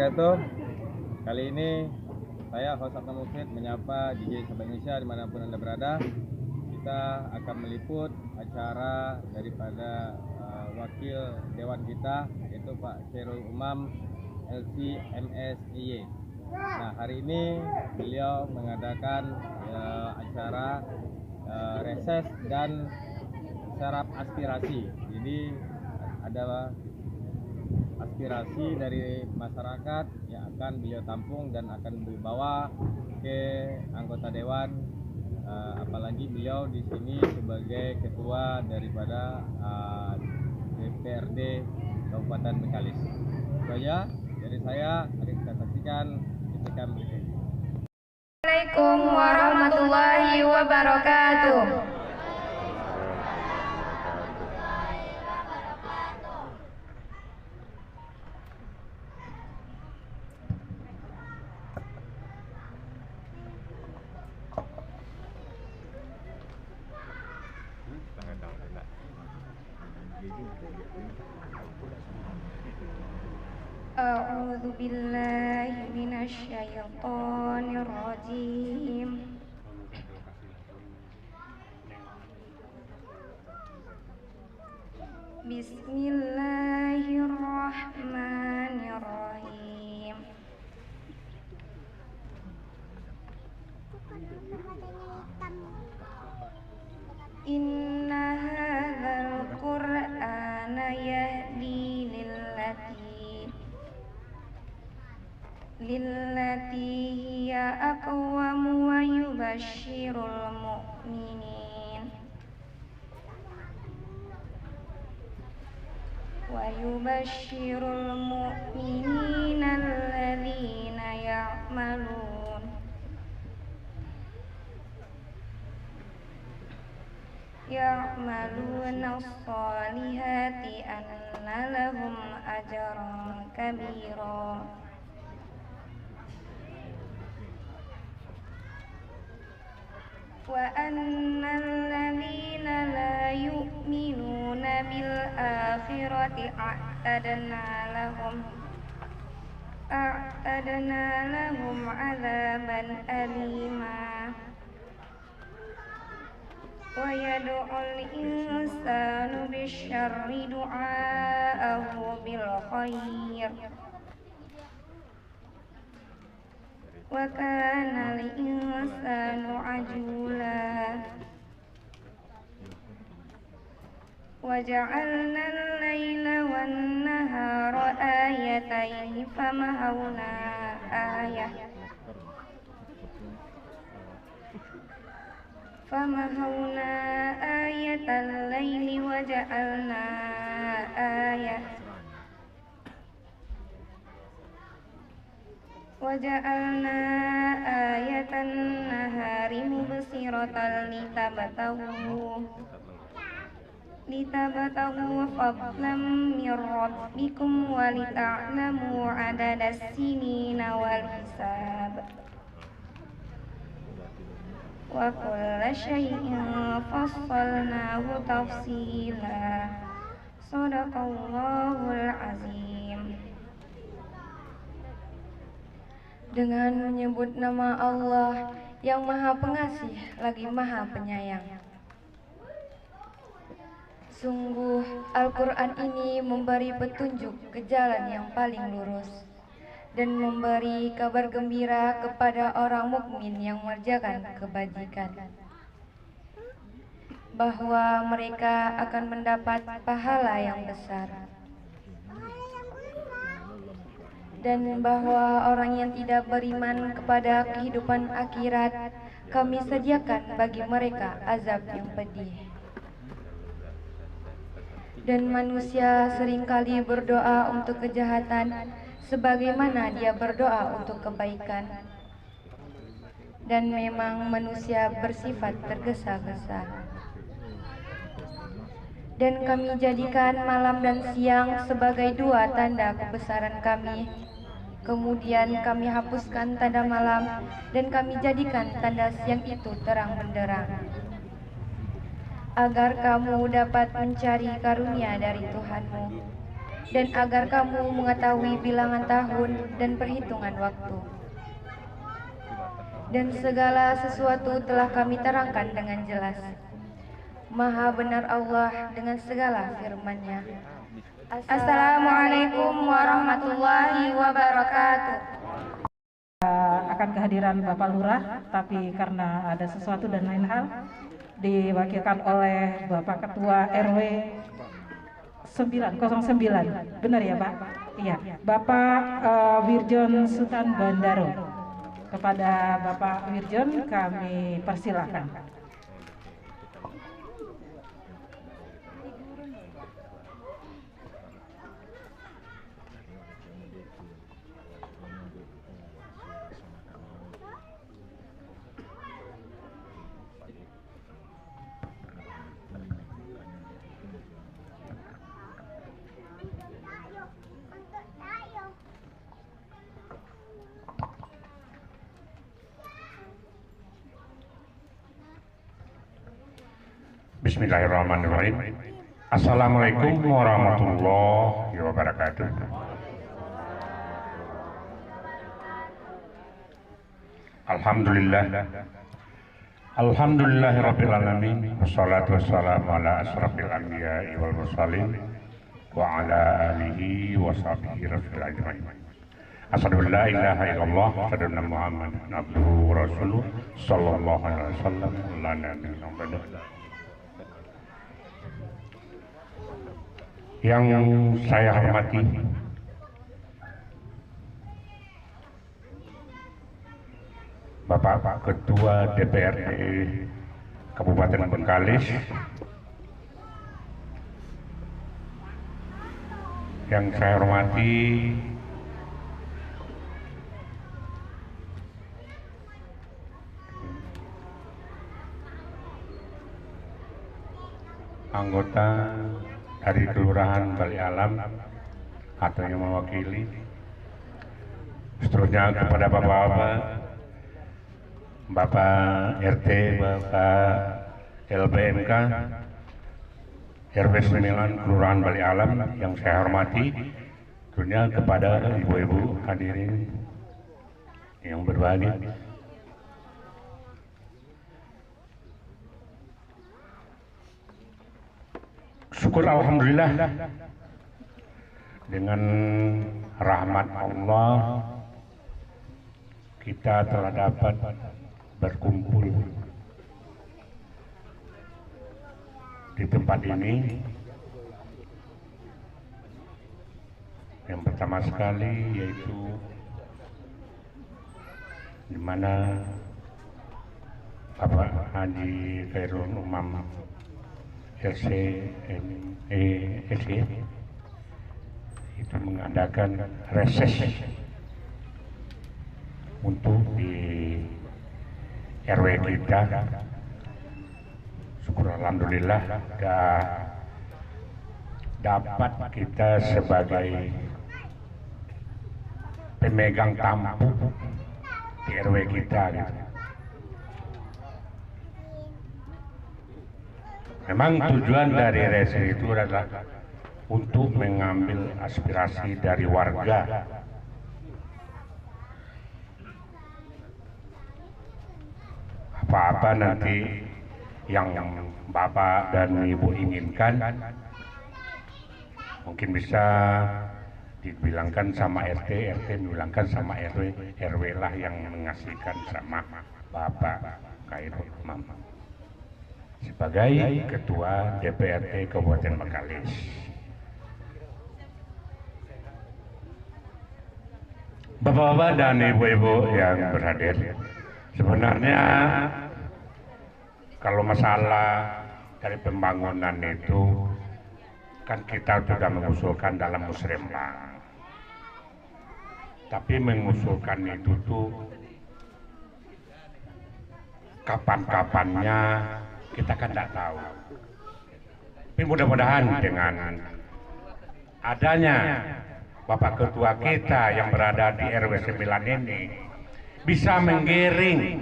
wabarakatuh. Kali ini saya host Abdul Mufid menyapa DJ Sahabat Indonesia dimanapun Anda berada. Kita akan meliput acara daripada wakil Dewan kita, yaitu Pak Khairul Umam LC MSIY. Nah, hari ini beliau mengadakan acara reses dan serap aspirasi. Jadi ada aspirasi dari masyarakat yang akan beliau tampung dan akan dibawa ke anggota dewan, apalagi beliau di sini sebagai ketua daripada DPRD Kabupaten Bengkalis. Itu aja dari saya. Mari kita saksikan cuplikan berikut. Assalamualaikum warahmatullahi wabarakatuh. A'udzu billahi minasyaitonir rajim. Bismillahirrahmanirrahim. Inna hadzal qur'ana yahdi lillati hiya aqwam wa yubashshirul mu'minina alladzina ya'maluna as-solihati anna lahum ajran kabira. Wa annal ladzina la yu'minuna bil akhirati a'tadna lahum 'adzaban alima. Wa yad'ul insanu bisyarri du'aahu bil khair. Wa kana al-insanu ajula. Wa ja'alna al-laila wan-nahara ayatayn famahawna ayatal laili wa ja'alna ayatan nahari mubsiratan litabtaghu fadlan min rabbikum wa lita'lamu 'adadas sinina wal hisab. Wa kulla syai'in fassalnahu tafsila. Shadaqallahul azim. Dengan menyebut nama Allah yang Maha Pengasih lagi Maha Penyayang. Sungguh Al-Quran ini memberi petunjuk ke jalan yang paling lurus dan memberi kabar gembira kepada orang mukmin yang mengerjakan kebajikan, bahwa mereka akan mendapat pahala yang besar, dan bahwa orang yang tidak beriman kepada kehidupan akhirat kami sediakan bagi mereka azab yang pedih. Dan manusia seringkali berdoa untuk kejahatan sebagaimana dia berdoa untuk kebaikan. Dan memang manusia bersifat tergesa-gesa. Dan kami jadikan malam dan siang sebagai dua tanda kebesaran kami. Kemudian kami hapuskan tanda malam dan kami jadikan tanda siang itu terang benderang, agar kamu dapat mencari karunia dari Tuhanmu dan agar kamu mengetahui bilangan tahun dan perhitungan waktu. Dan segala sesuatu telah kami terangkan dengan jelas. Maha benar Allah dengan segala firman-Nya. Assalamualaikum warahmatullahi wabarakatuh. Akan kehadiran Bapak Lurah, tapi karena ada sesuatu dan lain hal diwakilkan oleh Bapak Ketua RW 909. Benar ya Pak? Iya, Bapak Wirjon Sutan Bandaro. Kepada Bapak Wirjon kami persilahkan. Bismillahirrahmanirrahim. Assalamualaikum warahmatullahi wabarakatuh. Alhamdulillahirabbil alamin. Wassalatu wassalamu ala asrofil anbiya'i wal mursalin wa ala alihi wa sahbihi rabbil ajmain. Asyhadu an la ilaha illallah wa asyhadu anna Muhammadan abduhu wa rasuluh sallallahu alaihi wasallam la nabiyya ba'da. Yang saya hormati Bapak Ketua DPRD Kabupaten Bengkalis, yang saya hormati anggota dari Kelurahan Bali Alam atau yang mewakili, seterusnya kepada Bapak-Bapak, Bapak RT, Bapak LBMK, RW 9 Kelurahan Bali Alam yang saya hormati, tentunya kepada ibu-ibu hadirin yang berbahagia. Syukur alhamdulillah dengan rahmat Allah kita telah dapat berkumpul di tempat ini. Yang pertama sekali yaitu di mana Bapak Haji Khairul Umam LC itu mengadakan reses untuk di RW kita. Syukur alhamdulillah dapat kita sebagai pemegang tampuk di RW kita gitu. Memang tujuan dari reses itu adalah untuk mengambil aspirasi dari warga. Apa-apa nanti yang Bapak dan Ibu inginkan, mungkin bisa dibilangkan sama RT, RT dibilangkan sama RW, RW lah yang mengasihkan sama Bapak Khairul Umam sebagai Ketua DPRD Kabupaten Bengkalis. Bapak-bapak dan ibu-ibu yang berhadir, sebenarnya kalau masalah dari pembangunan itu kan kita sudah mengusulkan dalam musrembang, tapi mengusulkan itu tuh kapan-kapannya kita kan tidak tahu. Tapi mudah-mudahan dengan adanya Bapak Ketua kita yang berada di RW 9 ini bisa menggiring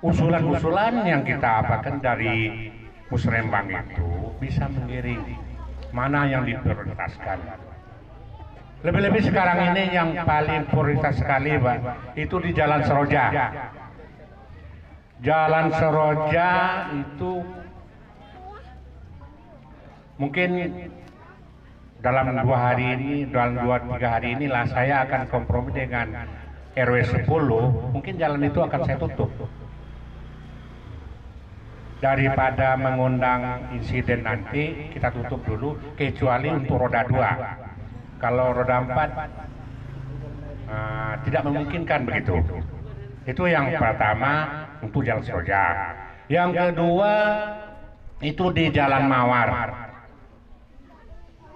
usulan-usulan yang kita apakan dari Musrembang itu bisa mengiring mana yang diprioritaskan. Lebih-lebih sekarang ini yang paling prioritas sekali, Pak, itu di Jalan Seroja. Jalan Seroja itu mungkin dalam 2 hari ini, dalam 2-3 hari inilah saya akan kompromi dengan RW 10, mungkin jalan itu akan saya tutup. Daripada mengundang insiden nanti, kita tutup dulu, kecuali untuk roda 2. Kalau roda 4 tidak memungkinkan begitu. Itu yang pertama untuk Jalan Seroja. Yang kedua itu di Jalan Mawar.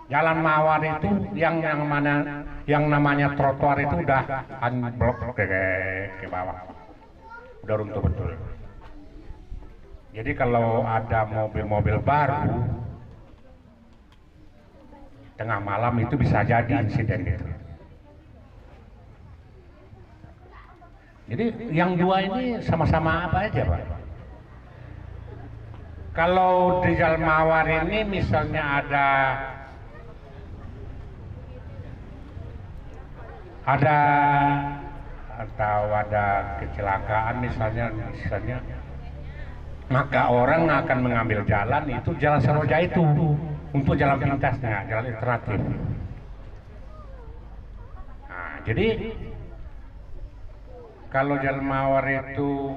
Jalan Mawar itu yang namanya trotoar itu udah unblock ke bawah. Udah runtuh betul. Jadi kalau ada mobil-mobil baru tengah malam itu bisa jadi insiden itu. Jadi yang 2 ini sama-sama apa aja, Pak? Kalau di Jalan Mawar ini misalnya ada atau ada kecelakaan misalnya, maka orang akan mengambil jalan itu Jalan Seroja itu untuk jalan pintasnya, jalan alternatif. Nah, jadi kalau Jalan Mawar itu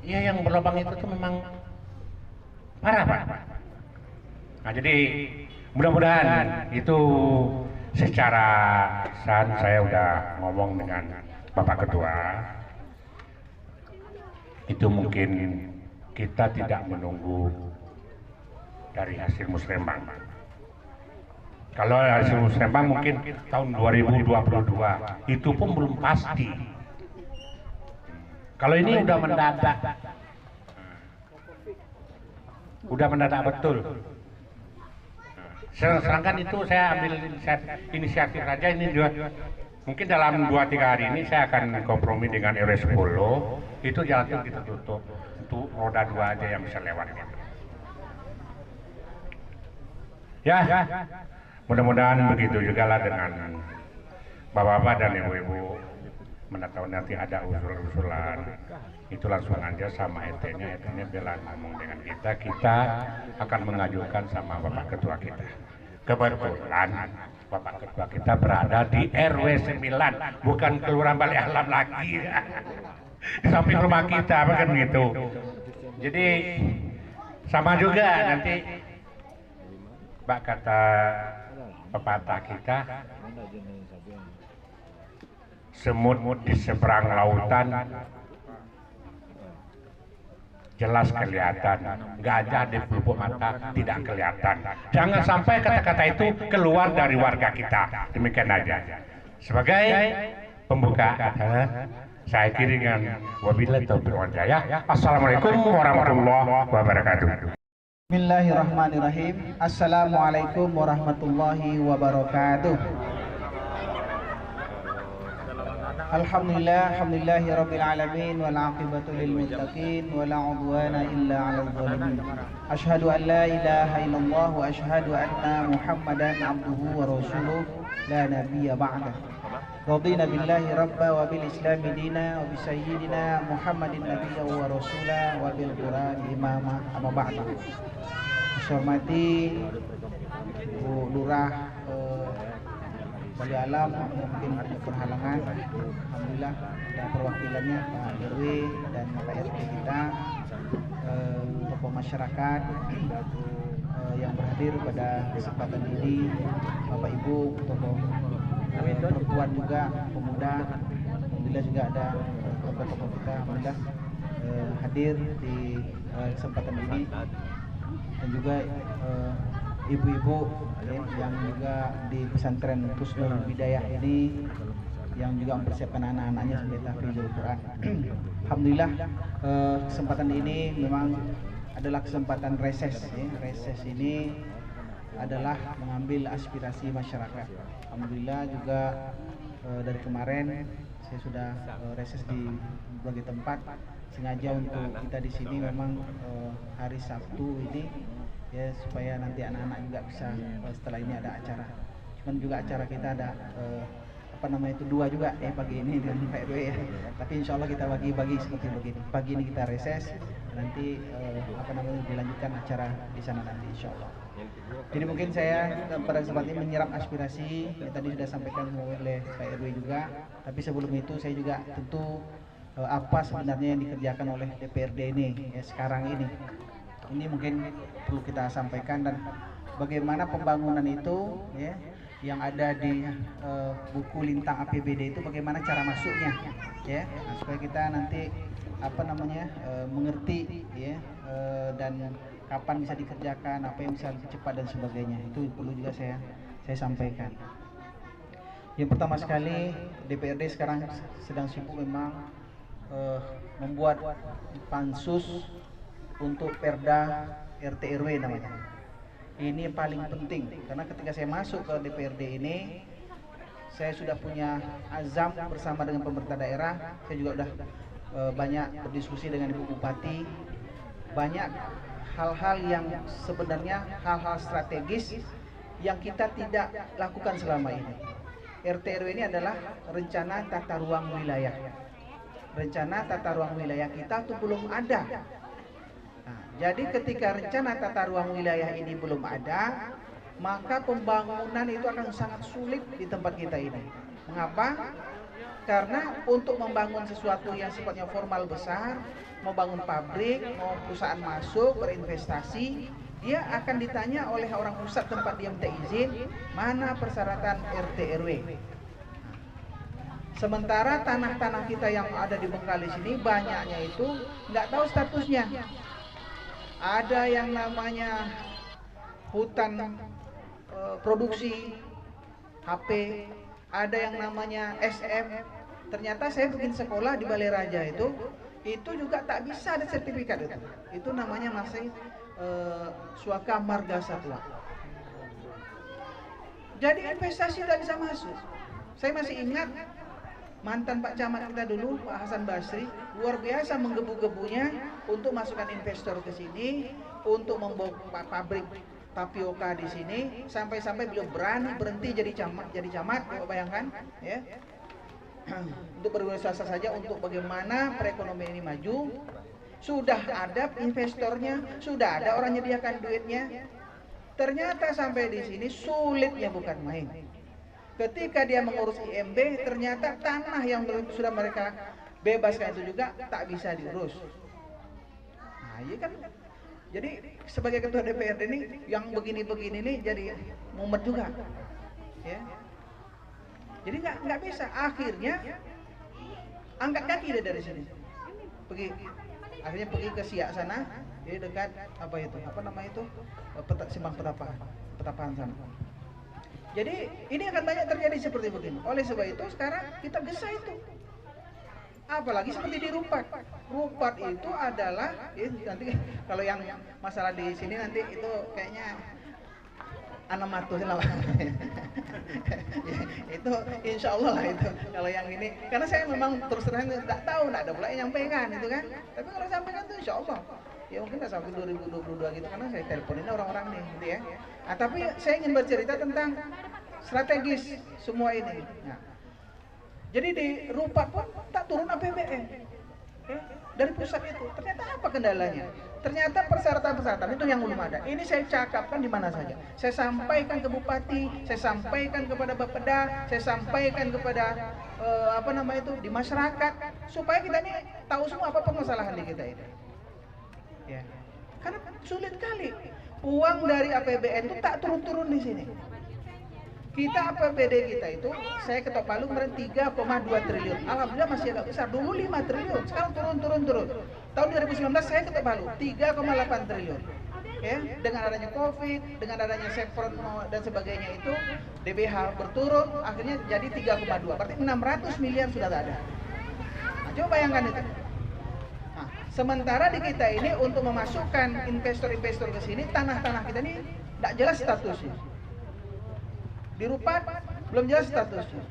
ya yang berlubang itu tuh memang parah, Pak. Nah, jadi mudah-mudahan itu secara saya udah ngomong dengan Bapak Ketua, itu mungkin kita tidak menunggu dari hasil Musrembang. Kalau hasil Musrembang mungkin tahun 2022, itu pun belum pasti. Kalau ini udah mendadak betul. Sedangkan itu saya ambil inisiatif saja, ini juga mungkin dalam 2-3 hari ini saya akan kompromi dengan RW 10, itu jalan itu kita tutup untuk roda 2 aja yang bisa lewat. Ya, mudah-mudahan begitu juga lah dengan bapak-bapak dan ibu-ibu. Mana tahu nanti ada usul-usulan, itu langsung aja sama RT-nya bilang ngomong dengan kita akan mengajukan sama Bapak Ketua kita. Kebetulan Bapak Ketua kita berada di RW 9, bukan Kelurahan Bale Alam lagi. Di samping rumah kita, kan gitu. Jadi sama juga nanti Mbak kata pepatah kita, semut di seberang lautan jelas kelihatan, gajah di pelupuk mata tidak kelihatan. Jangan sampai kata-kata itu keluar dari warga kita. Demikian aja. Sebagai pembuka, saya kiri dengan wabillahi taufiq wal hidayah. Assalamualaikum warahmatullahi wabarakatuh. Bismillahirrahmanirrahim. Assalamualaikum warahmatullahi wabarakatuh. Alhamdulillah, alhamdulillahi rabbil alamin wal aqibatu lil muttaqin wa la udwana illa 'alal zalimin. Asyhadu an la ilaha illallah wa asyhadu anna Muhammadan abduhu wa rasuluh la nabiyya ba'dah. Radina billahi rabba wa bil islami dina wa bi sayyidina Muhammadin nabiyya wa rasula wa bil Qur'an imama amma ba'da. Saya hormati Bu Lurah Bale Alam, mungkin ada perhalangan. Alhamdulillah ada perwakilannya Pak RW dan Pak RT kita, tokoh masyarakat yang berhadir pada kesempatan ini, Bapak Ibu, tokoh perempuan juga, pemuda. Alhamdulillah juga ada tokoh-tokoh kita, alhamdulillah hadir di kesempatan ini, dan juga ibu-ibu yang juga di pesantren Husnul Bidayah ini yang juga mempersiapkan anak-anaknya sebagai tahfidzul Quran. Alhamdulillah kesempatan ini memang adalah kesempatan reses. Reses ini adalah mengambil aspirasi masyarakat. Alhamdulillah juga dari kemarin saya sudah reses di berbagai tempat sengaja untuk kita di sini memang hari Sabtu ini ya supaya nanti anak-anak juga bisa setelah ini ada acara. Cuman juga acara kita ada apa namanya itu 2 juga ya pagi ini dengan Pak RW ya. Tapi insya Allah kita bagi-bagi seperti begini. Pagi ini kita reses, nanti apa namanya dilanjutkan acara di sana nanti insya Allah. Jadi mungkin saya pada kesempatan ini menyerap aspirasi yang tadi sudah sampaikan oleh Pak RW juga. Tapi sebelum itu saya juga tentu apa sebenarnya yang dikerjakan oleh DPRD ini ya sekarang ini. Ini mungkin perlu kita sampaikan dan bagaimana pembangunan itu ya yang ada di buku lintang APBD itu bagaimana cara masuknya ya nah, supaya kita nanti apa namanya mengerti ya dan kapan bisa dikerjakan, apa yang bisa lebih cepat dan sebagainya. Itu perlu juga saya sampaikan. Yang pertama sekali DPRD sekarang sedang sibuk memang membuat pansus untuk Perda RT RW namanya. Ini yang paling penting karena ketika saya masuk ke DPRD ini saya sudah punya azam bersama dengan pemerintah daerah. Saya juga sudah banyak berdiskusi dengan Ibu Bupati, banyak hal-hal yang sebenarnya hal-hal strategis yang kita tidak lakukan selama ini. RT RW ini adalah rencana tata ruang wilayah. Rencana tata ruang wilayah kita tuh belum ada. Nah, jadi ketika rencana tata ruang wilayah ini belum ada, maka pembangunan itu akan sangat sulit di tempat kita ini. Mengapa? Karena untuk membangun sesuatu yang sifatnya formal besar, mau bangun pabrik, mau perusahaan masuk, berinvestasi, dia akan ditanya oleh orang pusat tempat dia minta izin, mana persyaratan RT RW. Sementara tanah-tanah kita yang ada di Bengkalis ini banyaknya itu nggak tahu statusnya. Ada yang namanya hutan produksi HP, ada yang namanya SM. Ternyata saya bikin sekolah di Balai Raja itu juga tak bisa ada sertifikat itu. Itu namanya masih Suaka Marga Satwa. Jadi investasi tidak bisa masuk. Saya masih ingat mantan Pak Camat kita dulu, Pak Hasan Basri, luar biasa menggebu-gebunya untuk masukkan investor ke sini, untuk membuka pabrik tapioka di sini, sampai-sampai beliau berani berhenti jadi camat, coba bayangkan, ya, untuk berwirausaha saja untuk bagaimana perekonomian ini maju. Sudah ada investornya, sudah ada orang menyediakan duitnya. Ternyata sampai di sini sulitnya bukan main. Ketika dia mengurus IMB, ternyata tanah yang sudah mereka bebaskan itu juga tak bisa diurus. Nah, iya kan. Jadi sebagai ketua DPRD ini yang begini-begini ini jadi mumet juga, ya. Jadi nggak bisa. Akhirnya angkat kaki dia dari sini, akhirnya pergi ke Siak sana, di dekat apa itu? Apa nama itu? Simpang Petapahan sana. Jadi ini akan banyak terjadi seperti begini. Oleh sebab itu sekarang kita gesa itu. Apalagi seperti di Rupat. Rupat itu adalah nanti kalau yang masalah di sini nanti itu kayaknya Anamatus lah. Itu insya Allah lah itu. Kalau yang ini, karena saya memang terus terang tidak tahu, tidak ada pula yang nyampaikan itu kan. Tapi kalau sampaikan itu insya Allah. Ya mungkin tidak sampai 2022 gitu karena saya teleponin orang-orang nih, gitu ya. Nah, tapi saya ingin bercerita tentang strategis semua ini. Nah, jadi di Rupat pun tak turun APBN dari pusat itu. Ternyata apa kendalanya? Ternyata persyaratan-persyaratan itu yang belum ada. Ini saya cakapkan di mana saja. Saya sampaikan ke Bupati, saya sampaikan kepada Bapeda, saya sampaikan kepada apa nama itu di masyarakat supaya kita ini tahu semua apa permasalahan di kita ini. Ya. Karena sulit kali. Uang dari APBN itu tak turun-turun di sini. Kita APBD kita itu, saya ketok palu kemarin 3,2 triliun. Alhamdulillah masih agak besar. Dulu 5 triliun, sekarang turun. Tahun 2019 saya ketok palu 3,8 triliun. Ya, dengan adanya Covid, dengan adanya Chevron dan sebagainya itu DBH berturun, akhirnya jadi 3,2. Berarti 600 miliar sudah ada. Nah, coba bayangkan itu. Nah, sementara di kita ini untuk memasukkan investor-investor ke sini, tanah-tanah kita ini tidak jelas statusnya. Di Rupat belum jelas statusnya.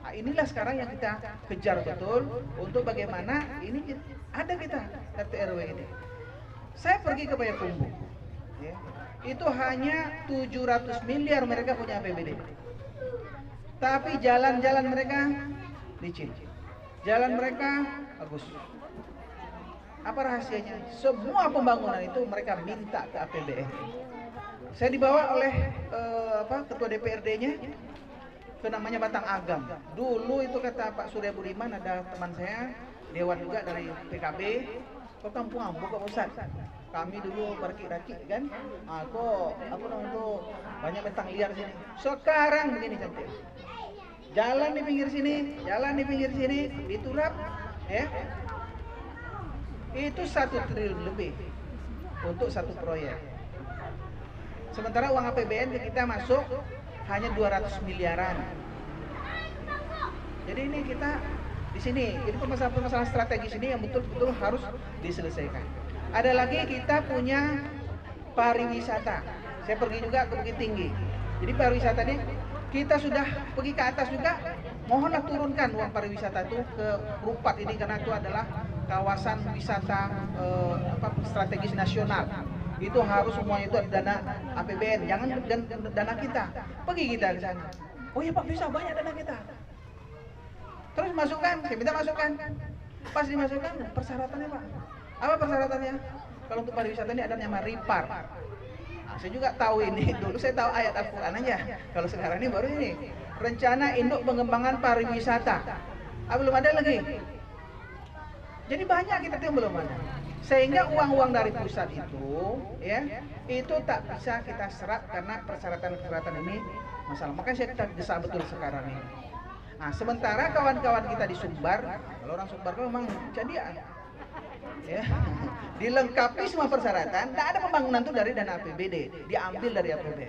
Nah, inilah sekarang yang kita kejar betul untuk bagaimana ini ada kita RT RW ini. Saya pergi ke Payakumbuh, ya, itu hanya 700 miliar mereka punya APBD. Tapi jalan-jalan mereka licin, jalan mereka bagus. Apa rahasianya? Semua pembangunan itu mereka minta ke APBN. Saya dibawa oleh ketua DPRD-nya ke namanya Batang Agam. Dulu itu kata Pak Surya Budiman, ada teman saya dewan juga dari PKB, kok kampung ambo kok Ustaz? Kami dulu berkik-rakik kan, kok apa namanya itu banyak bentang liar sini. Sekarang begini cantik, jalan di pinggir sini, jalan di pinggir sini, diturap, ya, itu 1 triliun lebih untuk satu proyek. Sementara uang APBN kita masuk hanya 200 miliaran. Jadi ini kita di sini, ini permasalahan strategis ini yang betul-betul harus diselesaikan. Ada lagi kita punya pariwisata. Saya pergi juga ke Bukit Tinggi. Jadi pariwisata ini kita sudah pergi ke atas juga. Mohonlah turunkan uang pariwisata itu ke Rupat ini karena itu adalah kawasan wisata strategis nasional. Itu harus semuanya itu ada dana APBN, jangan dana kita. Pergi kita ke sana. Oh iya Pak, bisa banyak dana kita. Terus masukkan, saya minta masukkan. Pas dimasukkan, persyaratannya Pak. Apa persyaratannya? Kalau untuk pariwisata ini ada nama RIPAR. Nah, saya juga tahu ini, dulu saya tahu ayat Al-Quran aja. Kalau sekarang ini baru ini. Rencana Induk Pengembangan Pariwisata. Belum ada lagi. Jadi banyak kita yang belum ada. Sehingga uang-uang dari pusat itu, ya, itu tak bisa kita serap karena persyaratan-persyaratan ini masalah. Makanya saya kita desa betul sekarang ini. Nah, sementara kawan-kawan kita di Sumbar, kalau orang Sumbar kan memang jadian, ya, dilengkapi semua persyaratan, tak ada pembangunan itu dari dana APBD, diambil dari APBD.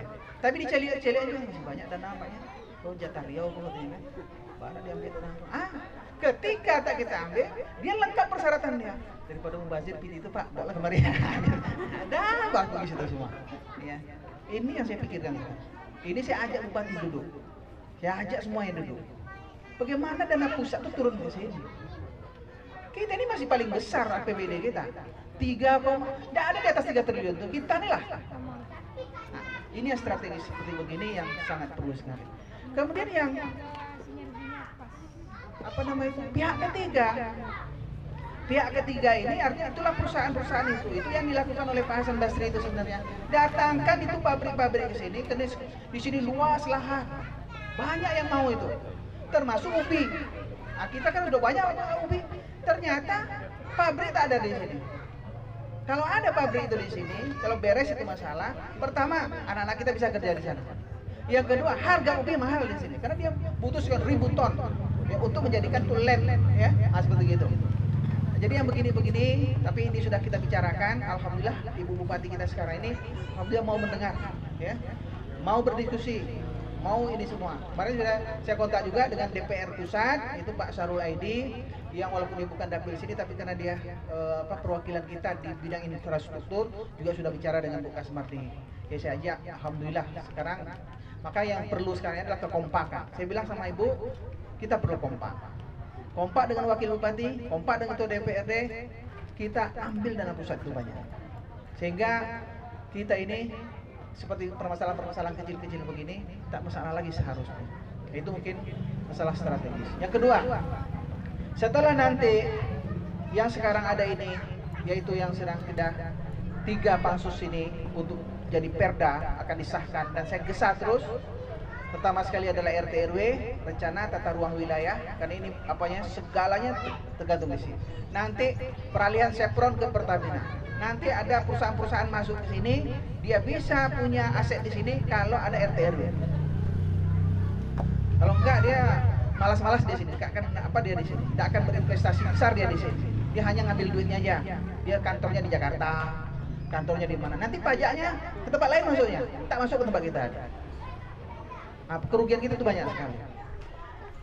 Tapi diceli-celi aja masih banyak dana apanya, oh jatah Riau kok katanya, baru diambil dana. Ketika tak kita ambil, dia lengkap persyaratan dia. Daripada membazir PT itu Pak, bawa kemari. Ada bagus itu semua. Ya, ini yang saya pikirkan. Ini saya ajak bupati duduk, saya ajak semuanya duduk. Bagaimana dana pusat itu turun ke sini? Kita ini masih paling besar APBD kita. 3, tidak ada di atas 3 triliun tuh. Kita nih lah. Nah, ini yang strategis seperti begini yang sangat perlu sekali. Kemudian yang apa namanya itu? Pihak ketiga. Pihak ketiga ini artinya itulah perusahaan-perusahaan itu yang dilakukan oleh Pak Hasan Basri itu sebenarnya. Datangkan itu pabrik-pabrik ke sini, di sini luas lahan. Banyak yang mau itu. Termasuk UPI. Nah, kita kan udah banyak UPI. Ternyata pabrik tak ada di sini. Kalau ada pabrik itu di sini, kalau beres itu masalah, pertama anak-anak kita bisa kerja di sana. Yang kedua, harga UPI mahal di sini karena dia butuh sekian ribu ton ya, untuk menjadikan tuh lem ya, seperti gitu. Jadi yang begini-begini, tapi ini sudah kita bicarakan. Alhamdulillah Ibu Bupati kita sekarang ini, alhamdulillah mau mendengar, ya, mau berdiskusi, mau ini semua. Kemarin sudah saya kontak juga dengan DPR pusat, itu Pak Sarul Aidi, yang walaupun dia bukan dapil sini, tapi karena dia perwakilan kita di bidang infrastruktur, juga sudah bicara dengan Bu Kasmarti. Ya saya ajak, alhamdulillah sekarang. Maka yang perlu sekarang adalah kekompakan. Saya bilang sama Ibu, kita perlu kompak. Kompak dengan wakil bupati, kompak dengan ketua DPRD, kita ambil dana pusat itu banyak. Sehingga kita ini seperti permasalahan-permasalahan kecil-kecil begini tak masalah lagi seharusnya. Itu mungkin masalah strategis. Yang kedua, setelah nanti yang sekarang ada ini, yaitu yang sedang kita 3 pansus ini untuk jadi perda akan disahkan dan saya gesa terus. Pertama sekali adalah RT RW, rencana tata ruang wilayah, karena ini apanya segalanya tergantung di sini. Nanti peralihan Chevron ke Pertamina. Nanti ada perusahaan-perusahaan masuk ke sini, dia bisa punya aset di sini kalau ada RT RW. Kalau enggak dia malas-malas di sini, enggak akan apa dia di sini, enggak akan berinvestasi besar dia di sini. Dia hanya ngambil duitnya aja. Dia kantornya di Jakarta, kantornya di mana. Nanti pajaknya ke tempat lain masuknya, tak masuk ke tempat kita. Nah, kerugian kita itu banyak sekali.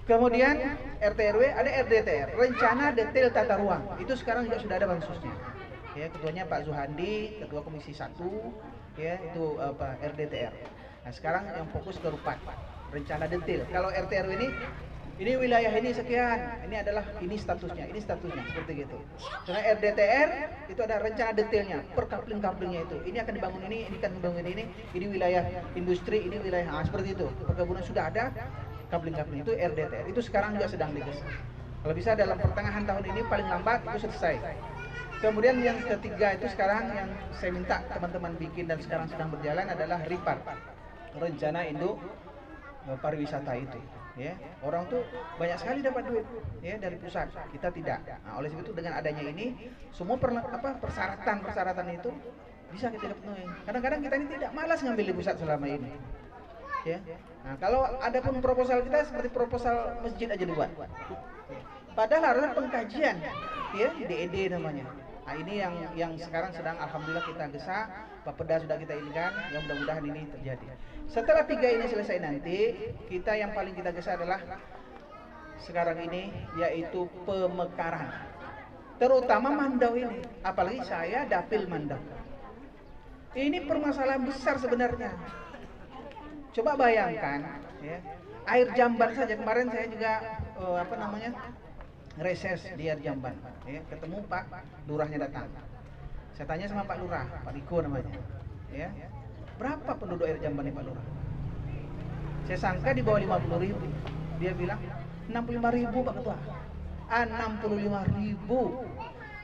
Kemudian RT RW ada RDTR, rencana detail tata ruang. Itu sekarang juga sudah ada bansusnya. Ya, ketuanya Pak Zuhandi, ketua Komisi 1, ya, itu RDTR. Nah, sekarang yang fokus ke Rupat, rencana detail. Kalau RT RW ini Ini wilayah ini sekian, ini statusnya seperti gitu. Karena RDTR itu ada rencana detailnya per kapling-kaplingnya itu. Ini akan dibangun ini akan dibangun ini wilayah industri, ini wilayah seperti itu. Perkebunan sudah ada kapling-kapling itu RDTR. Itu sekarang juga sedang digesek. Kalau bisa dalam pertengahan tahun ini paling lambat itu selesai. Kemudian yang ketiga itu sekarang yang saya minta teman-teman bikin dan sekarang sedang berjalan adalah RIPAR, rencana induk pariwisata itu. Ya, orang tuh banyak sekali dapat duit ya dari pusat, kita tidak. Nah, oleh sebab itu dengan adanya ini semua persyaratan itu bisa kita penuhi. Kadang-kadang kita ini tidak malas ngambil di pusat selama ini. Ya. Nah, kalau ada pun proposal kita seperti proposal masjid aja dibuat. Padahal harusnya pengkajian, ya, DED namanya. Nah, ini yang sekarang sedang alhamdulillah kita gesa, Bapeda sudah kita inikan, yang mudah-mudahan ini terjadi. Setelah 3 ini selesai nanti, kita yang paling kita gesa adalah sekarang ini yaitu pemekaran. Terutama Mandau ini, apalagi saya dapil Mandau. Ini permasalahan besar sebenarnya. Coba bayangkan, ya, air Jamban saja kemarin saya juga reses di air Jamban, ya, ketemu Pak Lurahnya datang. Saya tanya sama Pak Lurah, Pak Riko namanya, ya, berapa penduduk air Jamban nih Pak Lurah? Saya sangka di bawah 50.000. Dia bilang 65.000 Pak Ketua. 65.000.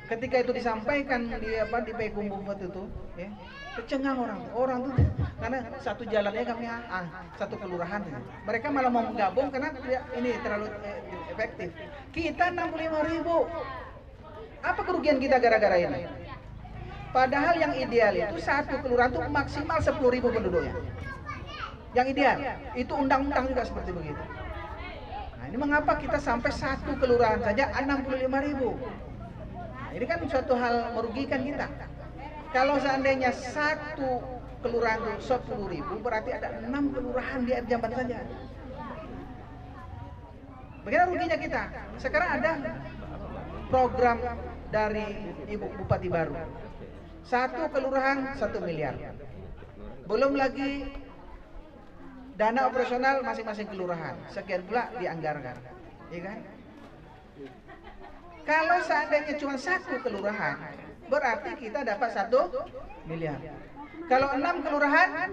Ketika itu disampaikan di Pekum waktu itu, ya, tercengang orang tuh karena satu jalannya kami satu kelurahan. Mereka malah mau menggabung karena ini terlalu efektif. Kita 65.000. Apa kerugian kita gara-gara ini? Padahal yang ideal itu satu kelurahan itu maksimal 10.000 penduduknya. Yang ideal itu undang-undang juga seperti begitu. Nah, ini mengapa kita sampai satu kelurahan saja 65.000? Nah, ini kan suatu hal merugikan kita. Kalau seandainya satu kelurahan itu 10.000, berarti ada 6 kelurahan di air Jamban saja. Bagaimana ruginya kita? Sekarang ada program dari Ibu Bupati baru. Satu kelurahan 1 miliar. Belum lagi dana operasional masing-masing kelurahan. Sekian pula dianggarkan. Ya kan? Kalau seandainya cuma satu kelurahan, berarti kita dapat 1 miliar. Kalau 6 kelurahan,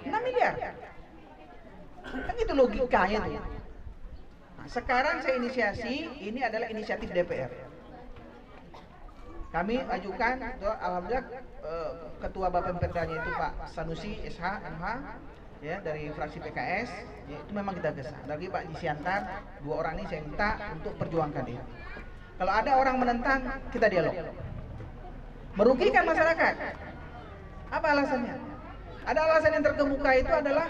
6 miliar. Kan itu logikanya tuh. Nah, sekarang saya inisiasi, ini adalah inisiatif DPR. Kami ajukan, alhamdulillah Ketua Bapempetranya itu Pak Sanusi SH MH, ya, dari fraksi PKS, ya, itu memang kita gesa. Lagi Pak Disiantar, 2 orang ini saya minta untuk perjuangkan ini. Kalau ada orang menentang, kita dialog. Merugikan masyarakat. Apa alasannya? Ada alasan yang terkemuka itu adalah,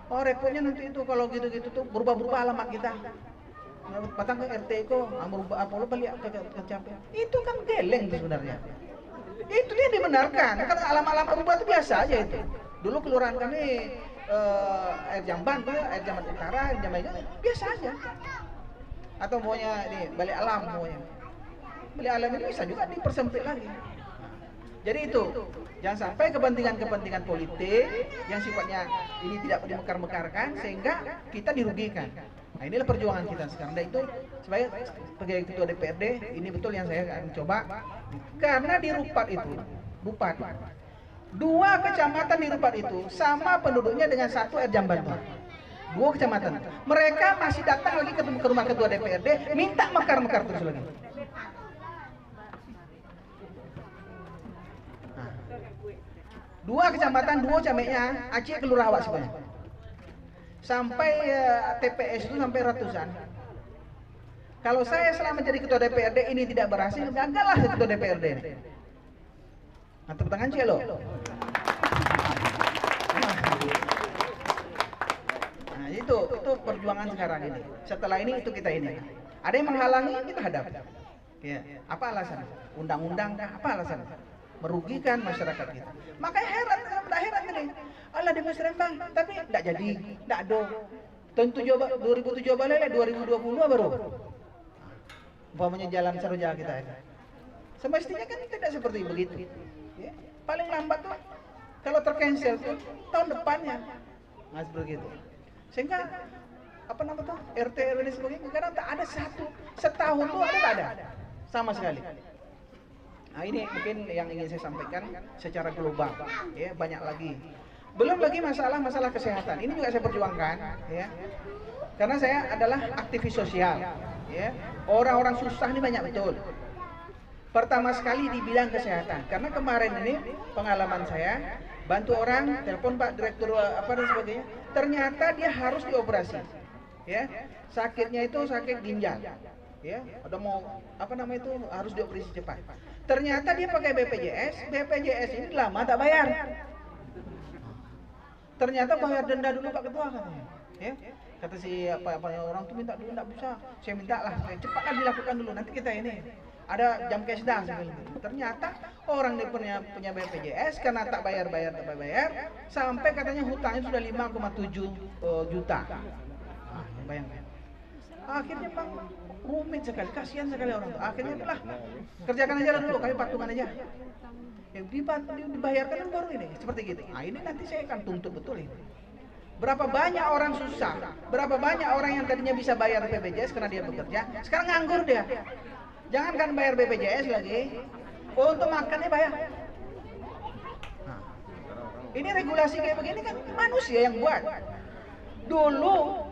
oh repotnya nanti itu kalau gitu-gitu tuh berubah-berubah alamat kita. Patang ke RT ko, merubah apa lo balik ke capek. Itu kan geleng itu sebenarnya. Itu dia dibenarkan. Karena alamat-alamat berubah itu biasa aja itu. Dulu kelurahan kami air Jamban, air Jamban Utara, air Jamban itu biasa aja. Atau maunya ini balik alam maunya. Balik alam ini bisa juga dipersempit lagi. Jadi itu, jangan sampai kepentingan-kepentingan politik yang sifatnya ini tidak dimekar-mekarkan sehingga kita dirugikan. Nah, inilah perjuangan kita sekarang. Dan itu sebagai ketua DPRD, ini betul yang saya akan coba. Karena di Rupat itu, 2 kecamatan di Rupat itu sama penduduknya dengan 1 air Jamban. 2 kecamatan. Mereka masih datang lagi ke rumah ketua DPRD, minta mekar-mekar terus lagi. 2 kecamatan, 2 cameknya, Aceh kelurahan awak semuanya. Sampai TPS itu sampai ratusan. Kalau saya selama jadi ketua DPRD ini tidak berhasil, gagallah ketua DPRD ini. Nah, tepuk tangan Celo. Nah, itu perjuangan sekarang ini. Setelah ini itu kita ini. Ada yang menghalangi, kita hadapi. Ya, apa alasan? Undang-undang kah? Apa alasan? Merugikan masyarakat kita. Makanya heran ini. Allah demonstrasi bang, tapi tidak jadi, tidak ada. Tahun 2007 balik, 2020 baru. Umpamanya jalan Saroja kita ini. Semestinya kan tidak seperti begitu. Ya, paling lambat tuh kalau tercancel tuh tahun depannya. Nah seperti itu. Sehingga apa nama tuh RT RW dan sebagainya, kadang tak ada satu, setahun tuh ada tak ada sama sekali. Nah ini mungkin yang ingin saya sampaikan secara global, ya banyak lagi. Belum lagi masalah kesehatan, ini juga saya perjuangkan, ya. Karena saya adalah aktivis sosial, ya. Orang-orang susah ini banyak betul. Pertama sekali di bidang kesehatan, karena kemarin ini pengalaman saya bantu orang, telepon Pak Direktur apa dan sebagainya, ternyata dia harus dioperasi, ya. Sakitnya itu sakit ginjal, ya. Ada mau apa namanya itu harus dioperasi cepat. Ternyata dia pakai BPJS ini lama tak bayar. Ternyata bayar denda dulu Pak Ketua katanya, ya. Kata si apa orang tuh minta dulu, enggak bisa. Saya minta lah, cepatlah dilakukan dulu, nanti kita ini ada jam kesda. Ternyata orang dia punya BPJS karena tak bayar, sampai katanya hutangnya sudah 5,7 juta. Ah, bayangkan. Akhirnya Bang rumit sekali, kasihan sekali orang tuh. Akhirnya lah kerjakan aja dulu, kami patungan aja. Yang dibayarkan kan baru ini, seperti gitu. Nah ini nanti saya akan tuntut betul ini. Berapa banyak orang susah, berapa banyak orang yang tadinya bisa bayar BPJS karena dia bekerja, sekarang nganggur dia. Jangankan bayar BPJS lagi, untuk makannya bayar. Nah, ini regulasi kayak begini kan manusia yang buat. Dulu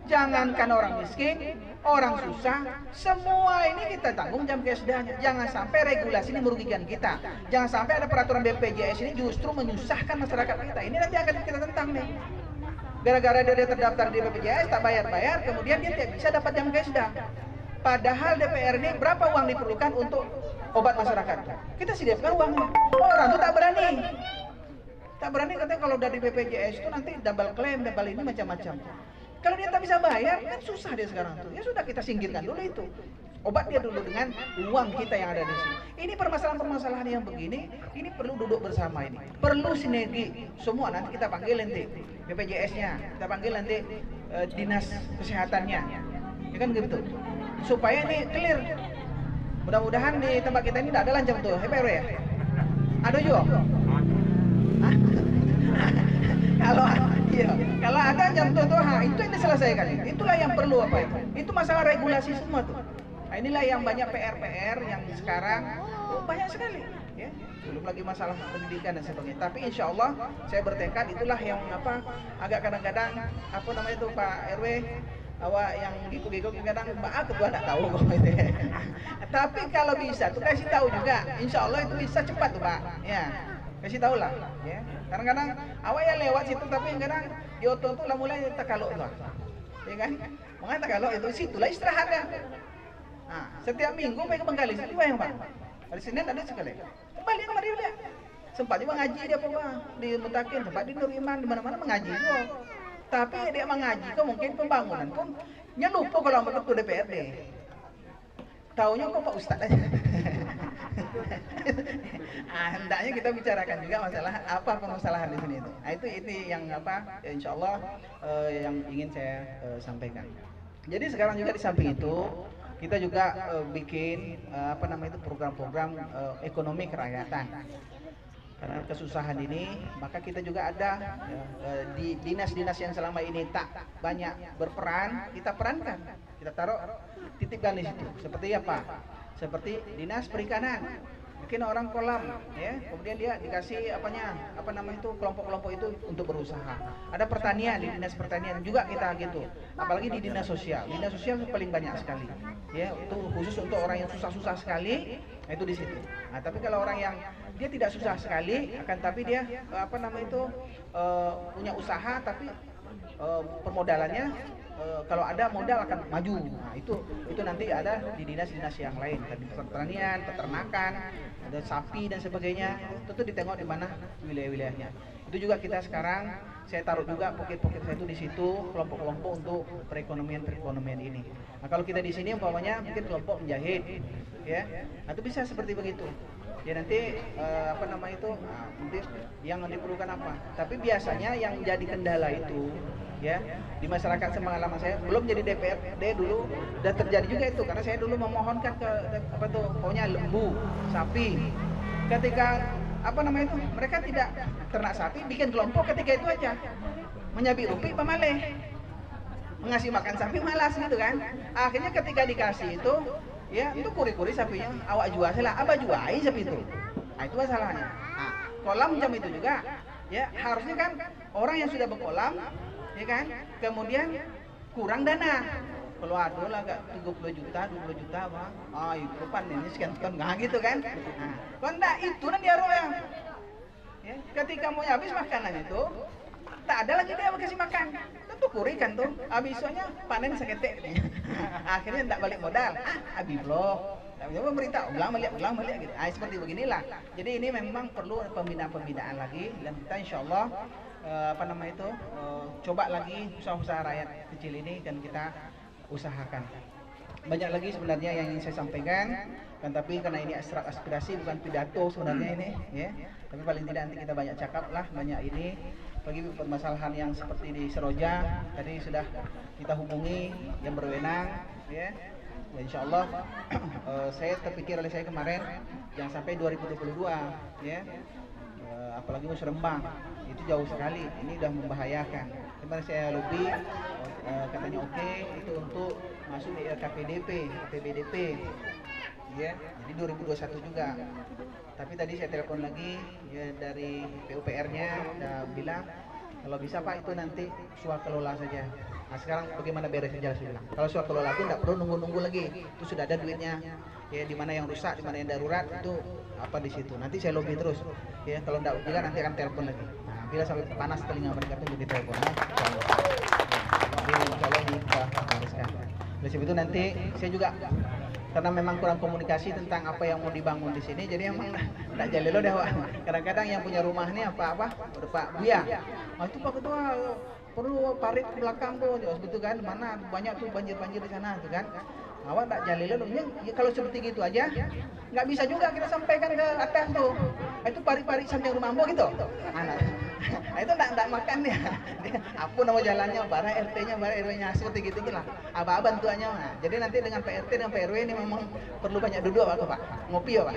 jangankan orang miskin, orang susah, semua ini kita tanggung jam kesdanya. Jangan sampai regulasi ini merugikan kita. Jangan sampai ada peraturan BPJS ini justru menyusahkan masyarakat kita. Ini nanti akan kita tentang nih. Gara-gara dia terdaftar di BPJS tak bayar-bayar, kemudian dia tidak bisa dapat jam kesda. Padahal DPR ini berapa uang diperlukan untuk obat masyarakat? Kita sediakan uangnya. Orang tuh tak berani. Tak berani katanya kalau dari BPJS itu nanti double claim, double ini macam-macam. Kalau dia tak bisa bayar, kan susah dia sekarang tuh. Ya sudah kita singkirkan dulu itu. Obat dia dulu dengan uang kita yang ada di sini. Ini permasalahan-permasalahan yang begini, ini perlu duduk bersama ini. Perlu sinergi. Semua nanti kita panggil nanti BPJS-nya, kita panggil nanti dinas kesehatannya. Ya kan gitu. Supaya ini clear. Mudah-mudahan di tempat kita ini tidak ada lancang tuh, HPR ya? Ada juga? Kalau ada jam tuh, itu yang diselesaikan. Itulah yang perlu apa itu? Itu masalah regulasi semua tuh. Nah, inilah yang banyak PR yang sekarang banyak sekali. Ya, belum lagi masalah pendidikan dan sebagainya. Tapi insya Allah saya bertekad itulah yang agak kadang-kadang apa namanya itu Pak RW. Awak yang giku-giku kadang Mbak Ketua nggak tahu kok itu. Tapi kalau bisa tuh kasih tahu juga, insya Allah itu bisa cepat tuh Pak. Ya, kasih tahu lah. Ya, kadang-kadang awak ya lewat situ tapi kadang di otot tuh lah mulai takaluk tuh. Ya kan? Mengapa takaluk itu situlah istirahatnya. Nah, setiap minggu mereka menggali situ yang Pak. Hari Senin ada sekali. Kembali kemari dia. Sempat juga ngaji dia Pak di Mutakin, sempat di Nur Iman di mana-mana mengaji juga. Tapi dia mengaji kok mungkin pembangunan pun lupa kalau betul DPRD. Taunya kok Pak Ustadz aja. Hendaknya kita bicarakan juga masalah apa permasalahan di sini itu. Nah, itu yang ya insya Allah yang ingin saya sampaikan. Jadi sekarang juga di samping itu kita juga bikin program-program ekonomi kerakyatan. Karena kesusahan ini, maka kita juga ada di dinas-dinas yang selama ini tak banyak berperan, kita perankan, kita taruh, titipkan di situ. Seperti apa? Seperti dinas perikanan. Mungkin orang kolam, ya, kemudian dia dikasih kelompok-kelompok itu untuk berusaha. Ada pertanian di dinas pertanian juga kita gitu. Apalagi di dinas sosial. Dinas sosial paling banyak sekali. Ya, itu khusus untuk orang yang susah-susah sekali, nah itu di situ. Nah, tapi kalau orang yang dia tidak susah sekali, tapi dia punya usaha tapi permodalannya kalau ada modal akan maju. Nah, itu nanti ada di dinas-dinas yang lain, tadi pertanian, peternakan, ada sapi dan sebagainya. Itu ditengok di mana wilayah-wilayahnya. Itu juga kita sekarang saya taruh juga pocket-pocket saya itu di situ, kelompok-kelompok untuk perekonomian ini. Nah, kalau kita di sini umpamanya mungkin kelompok menjahit, ya, itu bisa seperti begitu. Ya nanti nanti yang diperlukan apa? Tapi biasanya yang jadi kendala itu, ya, di masyarakat sepengalaman saya belum jadi DPRD dulu udah terjadi juga itu, karena saya dulu memohonkan ke pokoknya lembu, sapi. Ketika mereka tidak ternak sapi, bikin kelompok ketika itu aja menyabi upi pemaleh. ngasih makan sapi malas gitu kan. Akhirnya ketika dikasih itu, ya itu kuri-kuri sapinya awak jual lah, abah jualai sapi itu. Nah itu masalahnya. Nah, kolam jam itu juga, ya harusnya kan orang yang sudah berkolam, ya kan, kemudian kurang dana. Kalau ada lah agak 30 juta, 20 juta bang, itu pan ini sekian nggak gitu kan. Nah, kalau enggak itu kan dia roh ya, ketika mau habis makanan itu, tak ada lagi dia kasih makan. Tentu kurikan tuh, abisnya panen seketek. Akhirnya enggak balik modal. Habis loh. Tapi pemerintah ulang balik gitu. Seperti beginilah. Jadi ini memang perlu pembinaan lagi dan kita insya Allah coba lagi usaha-usaha rakyat kecil ini dan kita usahakan. Banyak lagi sebenarnya yang ingin saya sampaikan, kan tapi karena ini aspirasi bukan pidato sebenarnya ini, ya. Tapi paling tidak nanti kita banyak cakap lah, banyak ini. Bagi permasalahan yang seperti di Seroja tadi sudah kita hubungi yang berwenang, ya. Ya insya Allah saya terpikir oleh saya kemarin yang sampai 2022, ya. Apalagi Musrembang itu jauh sekali, ini udah membahayakan. Kemarin saya lobby, katanya oke, itu untuk masuk di LKPDP, PBDP, ya. Jadi 2021 juga. Tapi tadi saya telepon lagi, ya dari PUPR-nya udah bilang kalau bisa Pak itu nanti swakelola saja. Nah sekarang bagaimana beresnya saya bilang. Kalau swakelola itu nggak perlu nunggu-nunggu lagi, itu sudah ada duitnya. Ya di mana yang rusak, di mana yang darurat itu apa di situ. Nanti saya lobby terus. Ya kalau nggak juga nanti akan telepon lagi. Nah bila sampai panas telinga mereka itu jadi telepon. Jadi insya Allah kita bereskan. Oleh sebab itu nanti saya juga karena memang kurang komunikasi tentang apa yang mau dibangun di sini, jadi emang nggak jalelo deh Pak. Kadang-kadang yang punya rumah ini apa udah Pak Buya, itu Pak Ketua perlu parit ke belakang tuh, begitu kan, mana banyak tuh banjir di sana tuh kan. Awak tak jalelo, ya kalau seperti gitu aja nggak bisa juga kita sampaikan ke atas tuh. Itu parit-parit samping rumah Ambo gitu. Nah, itu enggak makan ya. Apa nama jalannya, bara RT-nya, bara RW-nya, seperti gitu lah. Apa bantuannya. Nah, jadi nanti dengan Pak RT dan Pak RW ini memang perlu banyak duduk Pak. Ngopi ya Pak.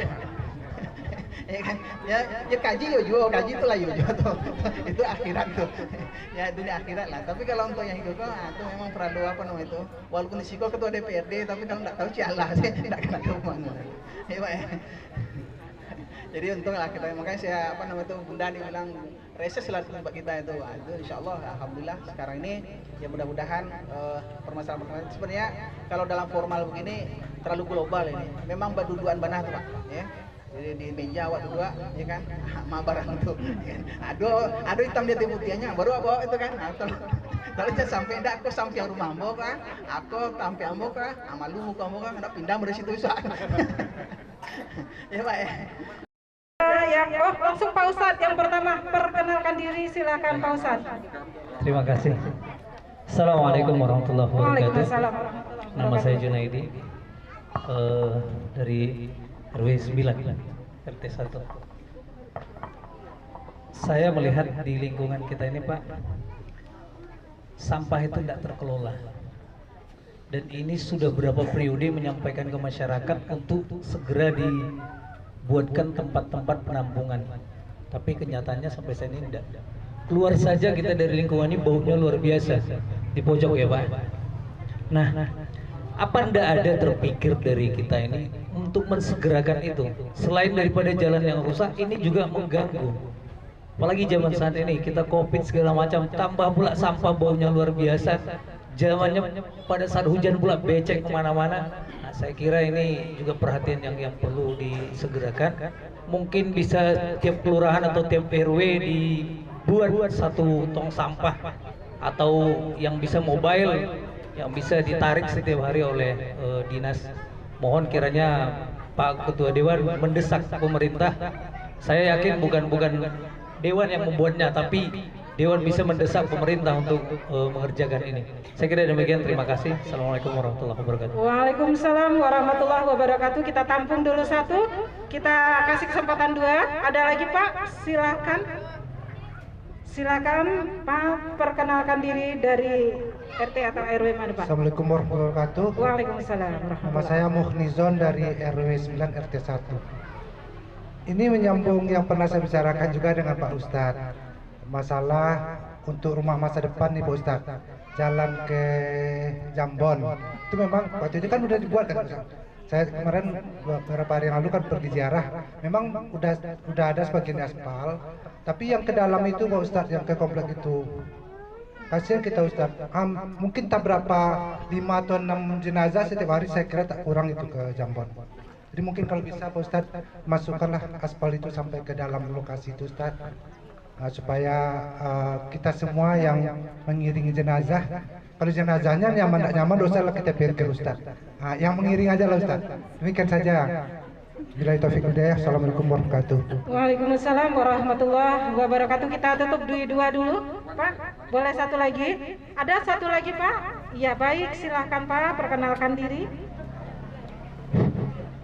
Ya kan, ya kaji kaji itulah tuh. Itu akhirat tuh. Ya dunia akhirat lah. Tapi kalau untuk yang hidup itu memang perlu itu. Walaupun di Siko ketua DPRD, tapi kalau enggak tahu cialah sih enggak kena ke mana. Ya Pak. Jadi untunglah kita, makanya saya Bunda dibilang reses lah tempat kita itu. Itu insya Allah alhamdulillah sekarang ini ya mudah-mudahan permasalahan sebenarnya kalau dalam formal begini terlalu global ini. Memang berduduan banah tuh Pak, ya. Jadi di meja awak dua, ya kan, ma barang tuh, ya kan? Aduh hitam dia putihnya, baru apa itu kan? Kalau saya sampai enggak, aku sampai rumah ambo kan, aku sampai ambo kan, amalu muka ambo kan, ada pindah dari situ bisa. Ya Pak ya. Langsung Pak Ustadz yang pertama, perkenalkan diri, silakan Pak Ustadz. Terima kasih. Assalamualaikum warahmatullahi wabarakatuh. Waalaikumsalam. Nama saya Junaidi dari RW 9 RT 1. Saya melihat di lingkungan kita ini Pak, sampah itu tidak terkelola. Dan ini sudah berapa periode menyampaikan ke masyarakat untuk segera dibuatkan tempat-tempat penampungan. Tapi kenyataannya sampai saat ini tidak. Keluar saja kita dari lingkungan ini baunya luar biasa di pojok ya Pak. Nah, apa ndak ada terpikir dari kita ini untuk mensegerakan itu? Selain daripada jalan yang rusak, ini juga mengganggu. Apalagi zaman saat ini kita COVID segala macam, tambah pula sampah baunya luar biasa. Zamannya pada saat hujan pula becek kemana-mana. Nah, saya kira ini juga perhatian yang perlu disegerakan. Mungkin bisa tiap kelurahan atau tiap RW dibuat satu tong sampah atau yang bisa mobile yang bisa ditarik setiap hari oleh dinas. Mohon kiranya Pak Ketua Dewan mendesak pemerintah. Saya yakin bukan Dewan yang membuatnya, tapi Dewan bisa mendesak pemerintah untuk mengerjakan ini. Saya kira demikian, terima kasih. Assalamualaikum warahmatullahi wabarakatuh. Waalaikumsalam warahmatullahi wabarakatuh. Kita tampung dulu satu, kita kasih kesempatan dua. Ada lagi Pak, silakan Pak, perkenalkan diri dari RT atau RW mana Pak? Assalamualaikum warahmatullahi wabarakatuh. Waalaikumsalam. Nama saya Muhnizon dari RW 9 RT 1. Ini menyambung yang pernah saya bicarakan juga dengan Pak Ustadz, masalah untuk rumah masa depan nih Pak Ustadz, jalan ke Jambon. Itu memang waktu itu kan udah dibuat kan Ustadz. Saya kemarin beberapa hari yang lalu kan pergi ziarah, memang udah ada sebagian aspal, tapi yang ke dalam itu Pak Ustadz, yang ke komplek itu kasihan kita Ustadz. Mungkin tak berapa 5 atau 6 jenazah setiap hari, saya kira tak kurang itu ke Jambon. Jadi mungkin kalau bisa Pak Ustadz, masukkanlah aspal itu sampai ke dalam lokasi itu Ustadz, supaya kita semua yang mengiringi jenazah, kalau jenazahnya nyaman tak nyaman dosa lah kita biarkan Ustadz. Yang mengiring aja lah Ustadz. Demikian saja. Bila taufik hidayah. Assalamualaikum warahmatullahi wabarakatuh. Waalaikumsalam warahmatullahi wabarakatuh. Kita tutup dua dulu, Pak. Boleh satu lagi? Ada satu lagi, Pak? Iya, baik. Silahkan Pak, perkenalkan diri.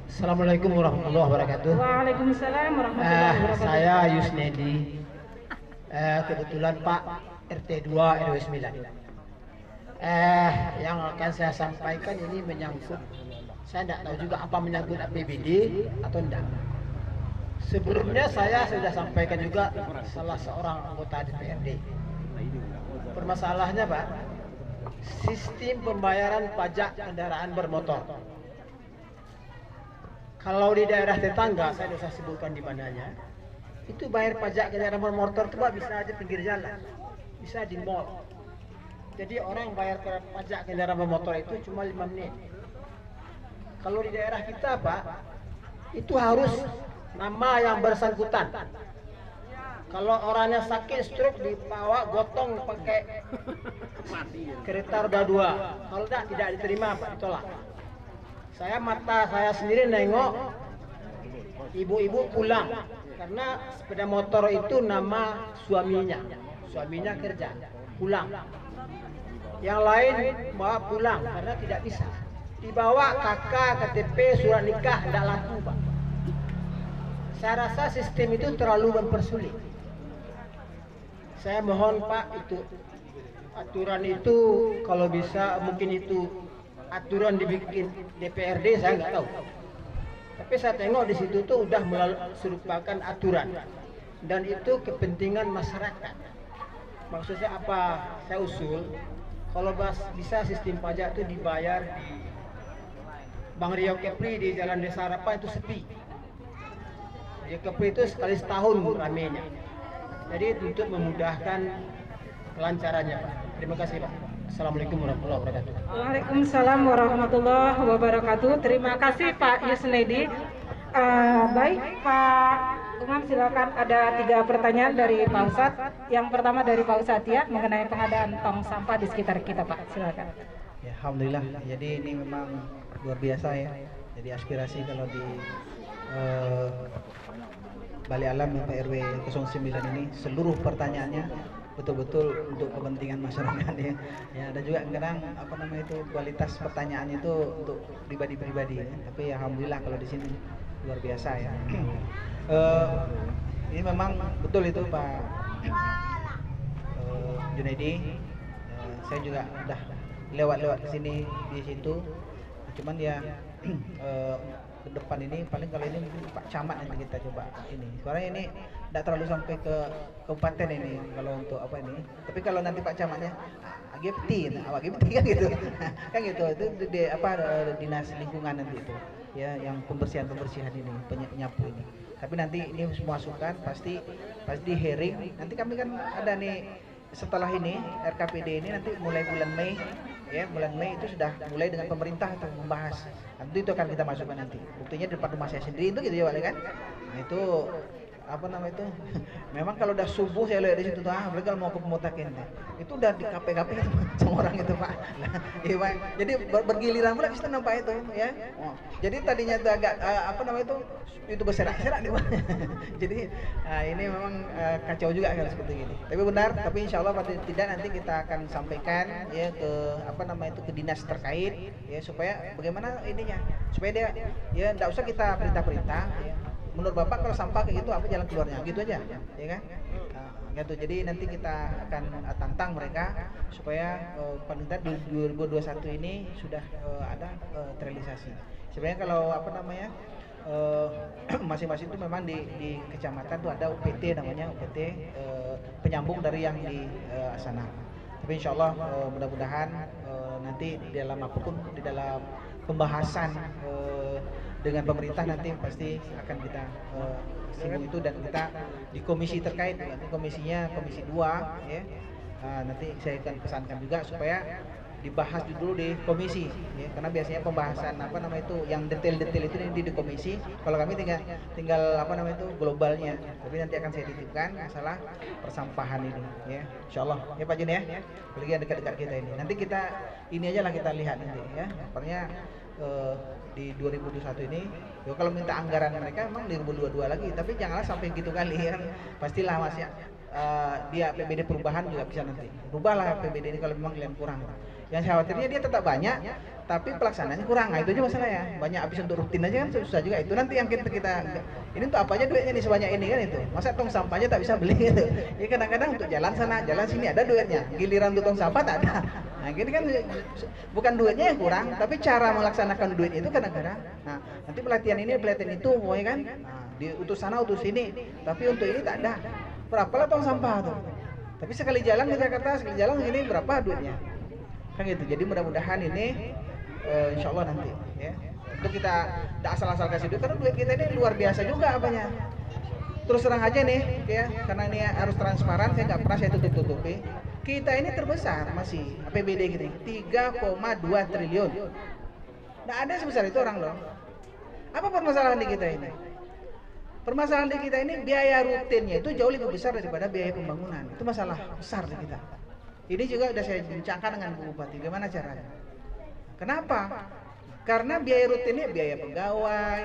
Assalamualaikum warahmatullahi wabarakatuh. Waalaikumsalam warahmatullahi wabarakatuh. Saya Yusnedi. Kebetulan Pak RT 2 RW 9. Yang akan saya sampaikan ini menyangkut, saya tidak tahu juga apa menyangkut APBD atau tidak. Sebelumnya saya sudah sampaikan juga salah seorang anggota DPRD. Permasalahannya Pak, sistem pembayaran pajak kendaraan bermotor. Kalau di daerah tetangga, saya tidak usah sebutkan di mananya, itu bayar pajak kendaraan bermotor itu Pak bisa aja pinggir jalan, bisa di mall. Jadi orang bayar pajak kendaraan bermotor itu cuma 5 menit. Kalau di daerah kita Pak, itu harus nama yang bersangkutan. Kalau orangnya sakit stroke dibawa gotong pakai kereta roda 2. Kalau tidak diterima Pak, ditolak. Mata saya sendiri nengok ibu-ibu pulang karena sepeda motor itu nama suaminya kerja, pulang. Yang lain bawa pulang karena tidak bisa. Dibawa kakak, KTP, surat nikah, tidak laku Pak. Saya rasa sistem itu terlalu mempersulit. Saya mohon Pak, itu aturan itu kalau bisa, mungkin itu aturan dibikin DPRD, saya nggak tahu. Tapi saya tengok di situ tuh udah merupakan aturan dan itu kepentingan masyarakat. Maksudnya apa? Saya usul kalau bisa sistem pajak itu dibayar di Bang Rio Kepri di Jalan Desa Harapan itu sepi. Rio Kepri itu sekali setahun ramenya. Jadi untuk memudahkan kelancarannya Pak. Terima kasih Pak. Assalamualaikum warahmatullahi wabarakatuh. Waalaikumsalam warahmatullahi wabarakatuh. Terima kasih Pak Yusnedi. Baik Pak Umam, silakan, ada 3 pertanyaan dari Pak Ustadz. Yang pertama dari Pak Ustadz ya, mengenai pengadaan tong sampah di sekitar kita Pak, silakan. Ya, alhamdulillah. Jadi ini memang luar biasa ya. Jadi aspirasi kalau di Balai Alam Pak RW 09 ini seluruh pertanyaannya betul-betul untuk kepentingan masyarakat ya. Ya, ada juga kadang kualitas pertanyaannya itu untuk pribadi-pribadi ya. Tapi alhamdulillah kalau di sini luar biasa ya. Ini memang betul itu Pak Junaidi. Saya juga udah lewat ke sini di situ. Cuman ya ke depan ini paling kalau ini mungkin Pak Camat nanti kita coba ini. Soalnya ini tidak terlalu sampai ke kabupaten ini kalau untuk apa ini. Tapi kalau nanti Pak Camatnya GPT, awak GPT kan gitu. Kan gitu. Itu dinas lingkungan nanti itu. Ya, yang pembersihan ini, penyapu ini. Tapi nanti ini semua masukan pasti hearing. Nanti kami kan ada nih setelah ini RKPD ini nanti mulai bulan Mei ya, bulan Mei itu sudah mulai dengan pemerintah untuk membahas. Nanti itu akan kita masukkan nanti. Buktinya di depan rumah saya sendiri itu gitu ya Pak kan. Nah itu memang kalau udah subuh saya lihat di situ tuh, apalagi kalau mau ke Pemutakin itu udah di KP sama orang itu Pak. Nah, iya Pak. Jadi bergiliran pula kita nampak itu ya. Jadi tadinya itu agak itu berserak-serak nih Pak. Jadi ini memang kacau juga kalau seperti ini. Tapi benar, tapi insya Allah tidak nanti kita akan sampaikan ya ke ke dinas terkait ya supaya bagaimana ininya supaya dia ya tidak usah kita perintah ya. Menurut Bapak kalau sampah kayak gitu apa jalan keluarnya? Gitu aja, ya kan? Gitu. Jadi nanti kita akan tantang mereka supaya paling tidak 2021 ini sudah ada terrealisasi. Sebenarnya kalau masing-masing itu memang di kecamatan tuh ada UPT namanya UPT penyambung dari yang di sana. Tapi insya Allah mudah-mudahan nanti di dalam apapun di dalam pembahasan dengan pemerintah nanti pasti akan kita singgung itu, dan kita di komisi terkait, nanti komisinya komisi 2 ya, nanti saya akan pesankan juga supaya dibahas dulu di komisi ya, karena biasanya pembahasan apa nama itu yang detail-detail itu di komisi, kalau kami tinggal apa nama itu globalnya, tapi nanti akan saya titipkan masalah persampahan ini ya, insyaallah ya Pak Jun ya, apalagi yang dekat-dekat kita ini, nanti kita ini aja lah kita lihat nanti ya, pokoknya di 2021 ini ya, kalau minta anggaran mereka memang di 2022 lagi, tapi janganlah sampai gitu kali kan, pastilah Mas ya. Dia APBD perubahan juga bisa nanti rubahlah APBD ini kalau memang kalian kurang. Yang saya khawatirnya dia tetap banyak tapi pelaksanaannya kurang, nah itu aja masalah ya, banyak habis untuk rutin aja kan susah juga, itu nanti yang kita ini untuk apa aja duitnya nih sebanyak ini kan, itu masa tong sampahnya tak bisa beli gitu ya, kadang-kadang untuk jalan sana jalan sini ada duitnya, giliran untuk tong sampah tak ada. Nah gini kan bukan duitnya yang kurang, tapi cara melaksanakan duit itu kadang-kadang, nah nanti pelatihan ini pelatihan itu pokoknya kan, nah, diutus sana utus sini, tapi untuk ini tak ada. Berapa lah tong sampah tuh, tapi sekali jalan ke Jakarta, sekali jalan ini berapa duitnya kan gitu. Jadi mudah-mudahan ini insya Allah nanti ya, untuk kita tidak asal-asal kasih duit, karena duit kita ini luar biasa juga apanya. Terus terang aja nih ya, karena ini harus transparan, saya nggak pernah saya tutup-tutupi, kita ini terbesar masih APBD kita 3,2 triliun, nggak ada sebesar itu orang loh. Apa permasalahan di kita ini? Permasalahan di kita ini biaya rutinnya itu jauh lebih besar daripada biaya pembangunan. Itu masalah besar di kita. Ini juga sudah saya bincangkan dengan Bu Bupati, gimana caranya. Kenapa? Karena biaya rutinnya biaya pegawai,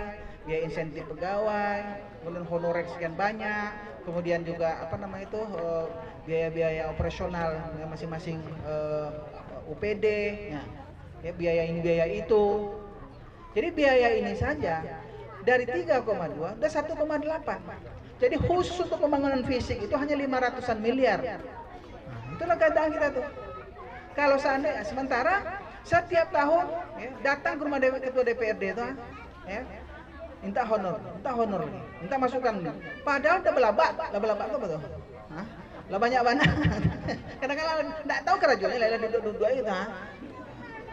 biaya insentif pegawai, kemudian honorer sekian banyak, kemudian juga apa namanya itu biaya-biaya operasional masing-masing UPD, ya biaya ini biaya itu. Jadi biaya ini saja dari 3,2 udah 1,8. Jadi khusus untuk pembangunan fisik itu hanya 500-an miliar. Nah, itulah keadaan kita tuh. Kalau seandainya sementara setiap tahun ya, datang ke rumah ketua DPRD itu ya, minta honor lagi, minta masukan. Padahal udah belabak itu apa tuh? Hah? Lah banyak-banyak. Kadang-kadang enggak tahu kerajuannya lah duduk-duduk gitu, ha.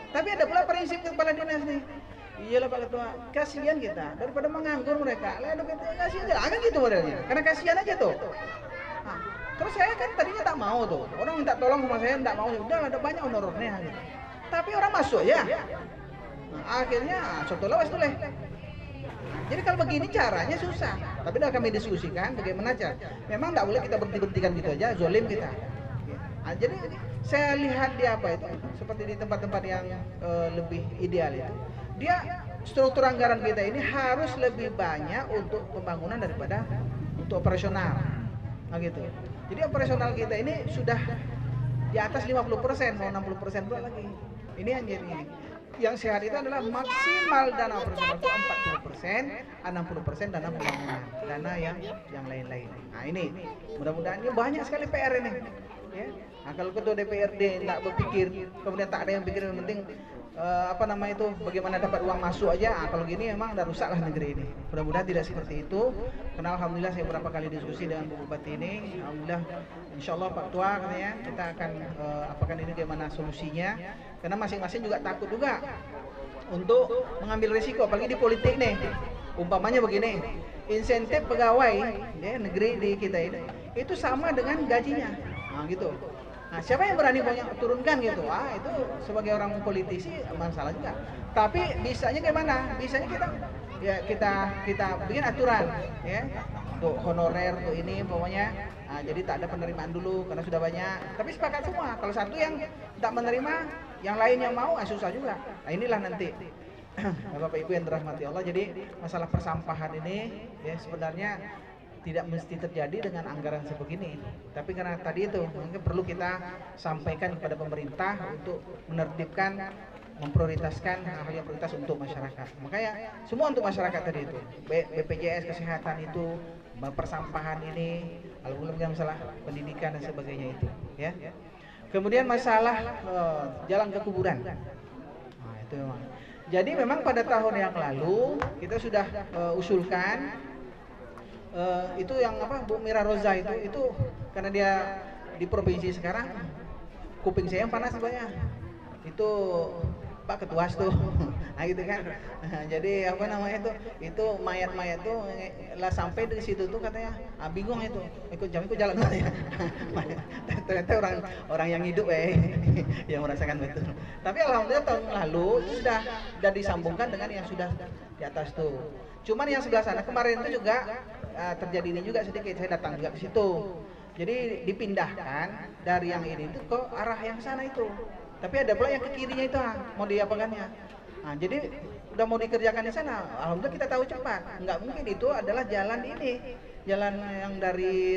Tapi ada pula prinsip kepala dinas nih. Iyalah Pak Ketua, kasihan kita daripada menganggur mereka. Lah kasihan aja, kan gitu modelnya. Karena kasihan aja tuh. Nah, terus saya kan tadinya tak mau tuh. Orang minta tolong sama saya enggak mau. Udah ada banyak honornya gitu. Tapi orang masuk ya. Nah, akhirnya sotolah wes tuleh. Jadi kalau begini caranya susah. Tapi udah kami diskusikan bagaimana cara. Memang enggak boleh kita berhenti-hentikan gitu aja, zolim kita. Nah, jadi saya lihat di apa itu seperti di tempat-tempat yang lebih ideal itu. Dia struktur anggaran kita ini harus lebih banyak untuk pembangunan daripada untuk operasional. Nah gitu. Jadi operasional kita ini sudah di atas 50%, mau 60% pula lagi. Ini yang jadi. Yang sehat itu adalah maksimal dana operasional itu 40%, 60% dana pembangunan, dana yang lain-lain. Nah ini mudah-mudahan ini banyak sekali PR ini. Ya. Nah kalau ketua DPRD tidak berpikir, kemudian tak ada yang pikir, yang penting apa nama itu bagaimana dapat uang masuk aja. Nah, kalau gini memang udah rusaklah negeri ini. Mudah-mudahan tidak seperti itu. Karena alhamdulillah saya beberapa kali diskusi dengan Bu Bupati ini, alhamdulillah insyaallah Pak Tua katanya kita akan apakan ini bagaimana solusinya. Karena masing-masing juga takut juga untuk mengambil risiko, apalagi di politik nih. Umpamanya begini, insentif pegawai ya, negeri di kita ini itu sama dengan gajinya. Nah gitu. Nah, siapa yang berani banyak turunkan gitu? Ah, itu sebagai orang politisi masalah juga. Tapi bisanya gimana? Bisanya kita bikin aturan ya. Untuk honorer untuk ini pokoknya. Nah, jadi tak ada penerimaan dulu karena sudah banyak. Tapi sepakat semua. Kalau satu yang tak menerima, yang lain yang mau, susah juga. Nah, inilah nanti Bapak Ibu yang dirahmati Allah. Jadi masalah persampahan ini ya sebenarnya tidak mesti terjadi dengan anggaran sebegini, tapi karena tadi itu mungkin perlu kita sampaikan kepada pemerintah untuk menertibkan, memprioritaskan hal yang prioritas untuk masyarakat. Makanya semua untuk masyarakat tadi itu, BPJS kesehatan itu, persampahan ini, alhamdulillah masalah pendidikan dan sebagainya itu, ya. Kemudian masalah jalan ke kuburan, nah itu memang Jadi memang pada tahun yang lalu kita sudah usulkan itu yang apa Bu Mira Roza itu karena dia di provinsi sekarang kuping saya yang panas banyak. Itu Pak Ketuas tuh, nah gitu kan. Jadi apa namanya itu mayat-mayat tuh lah sampai di situ tuh katanya bingung itu ikut jalan ya. Ternyata orang yang hidup yang merasakan betul. Tapi alhamdulillah tahun lalu itu sudah disambungkan dengan yang sudah di atas tuh. Cuman yang sebelah sana kemarin itu juga terjadi ini juga sedikit, saya datang juga ke situ. Jadi dipindahkan dari yang ini tuh ke arah yang sana itu. Tapi ada pula yang ke kirinya itu mau diapakannya. Nah, jadi udah mau dikerjakan di sana. Alhamdulillah kita tahu cepat. Nggak mungkin itu adalah jalan ini, jalan yang dari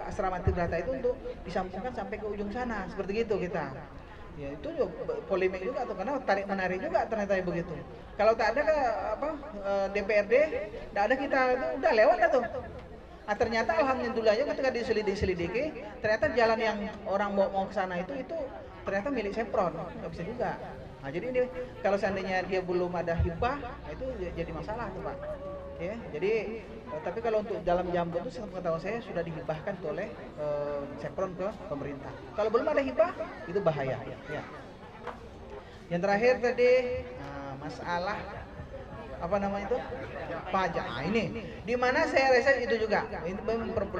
asrama Tribrata itu untuk disambungkan sampai ke ujung sana. Seperti gitu kita. Ya itu juga polemik juga tuh karena tarik menarik juga ternyata begitu. Kalau tak ada DPRD, tak ada kita itu udah lewat dah tuh. Nah, ternyata alhamdulillahnya ketika diselidiki, ternyata jalan yang orang mau ke sana itu ternyata milik Sepron, nggak bisa juga. Nah, jadi ini kalau seandainya dia belum ada hibah, itu jadi masalah tuh Pak. Ya, jadi tapi kalau untuk dalam Jambu itu setahu saya sudah dihibahkan tuh oleh Sepron ke pemerintah. Kalau belum ada hibah, itu bahaya. Ya. Yang terakhir tadi masalah apa namanya itu pajak. Nah, ini di mana saya rasa itu juga ini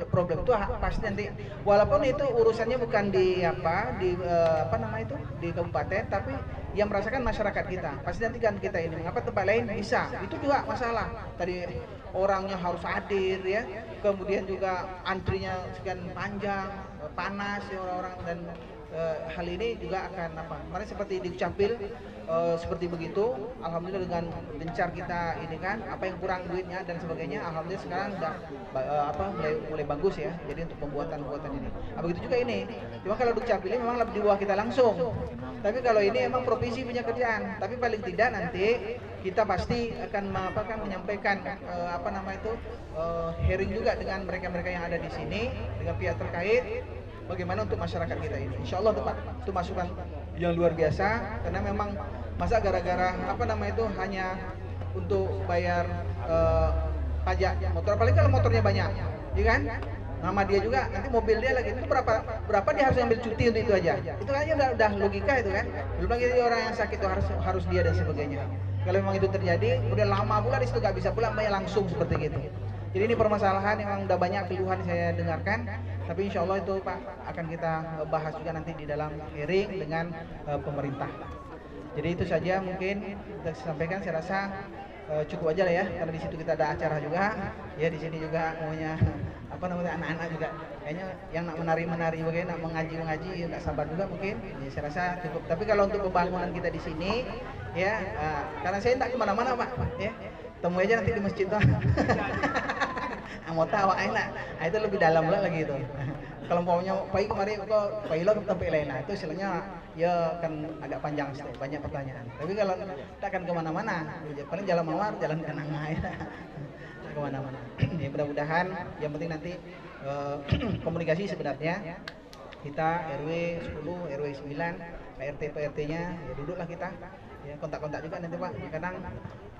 problem itu pasti nanti walaupun itu urusannya bukan di apa namanya itu di kabupaten, tapi yang merasakan masyarakat kita pasti nanti kan kita ini mengapa tempat lain bisa itu juga masalah tadi orangnya harus hadir ya, kemudian juga antrinya sekian panjang panas ya orang-orang dan hal ini juga akan kemarin seperti di Dukcapil seperti begitu. Alhamdulillah dengan gencar kita ini kan apa yang kurang duitnya dan sebagainya, alhamdulillah sekarang udah mulai bagus ya. Jadi untuk pembuatan ini. Begitu juga ini. Cuma kalau Dukcapil ini memang lebih di bawah kita langsung. Tapi kalau ini emang provinsi punya kerjaan. Tapi paling tidak nanti kita pasti akan menyampaikan hearing juga dengan mereka-mereka yang ada di sini dengan pihak terkait. Bagaimana untuk masyarakat kita ini? Insya Allah itu masukan yang luar biasa karena memang masa gara-gara hanya untuk bayar pajak motor, apalagi kalau motornya banyak, ya kan? Nama dia juga nanti mobil dia lagi itu berapa dia harus ambil cuti untuk itu aja. Itu aja udah logika itu kan. Belum lagi orang yang sakit itu harus dia dan sebagainya. Kalau memang itu terjadi, udah lama pula di situ nggak bisa pula bayar langsung seperti gitu. Jadi ini permasalahan yang udah banyak keluhan saya dengarkan. Tapi insya Allah itu Pak akan kita bahas juga nanti di dalam hearing dengan pemerintah. Jadi itu saja mungkin untuk sampaikan. Saya rasa cukup aja lah ya karena di situ kita ada acara juga. Ya di sini juga maunya anak-anak juga kayaknya yang nak menari bagaimana nak mengaji nggak sabar juga mungkin. Ya, saya rasa cukup. Tapi kalau untuk pembangunan kita di sini ya karena saya tak kemana-mana Pak ya temu aja nanti di masjid tuh. Mau tahu enak, itu lebih dalam pula lagi itu. Kalau maunya pai kemarin kok pai lo tempat lain, itu istilahnya ya kan agak panjang sih, banyak pertanyaan. Tapi kalau kita akan kemana-mana, paling jalan mawar, jalan kenanga ya, kemana-mana. Ya mudah-mudahan, yang penting nanti komunikasi sebenarnya kita RW 10, RW 9, PRT PRT-nya ya duduklah kita, ya kontak-kontak juga nanti Pak, kadang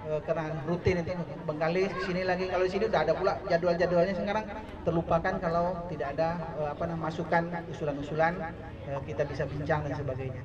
karena rutin itu Bengkalis sini lagi, kalau di sini udah ada pula jadwal-jadwalnya sekarang terlupakan kalau tidak ada masukan usulan-usulan kita bisa bincang dan sebagainya.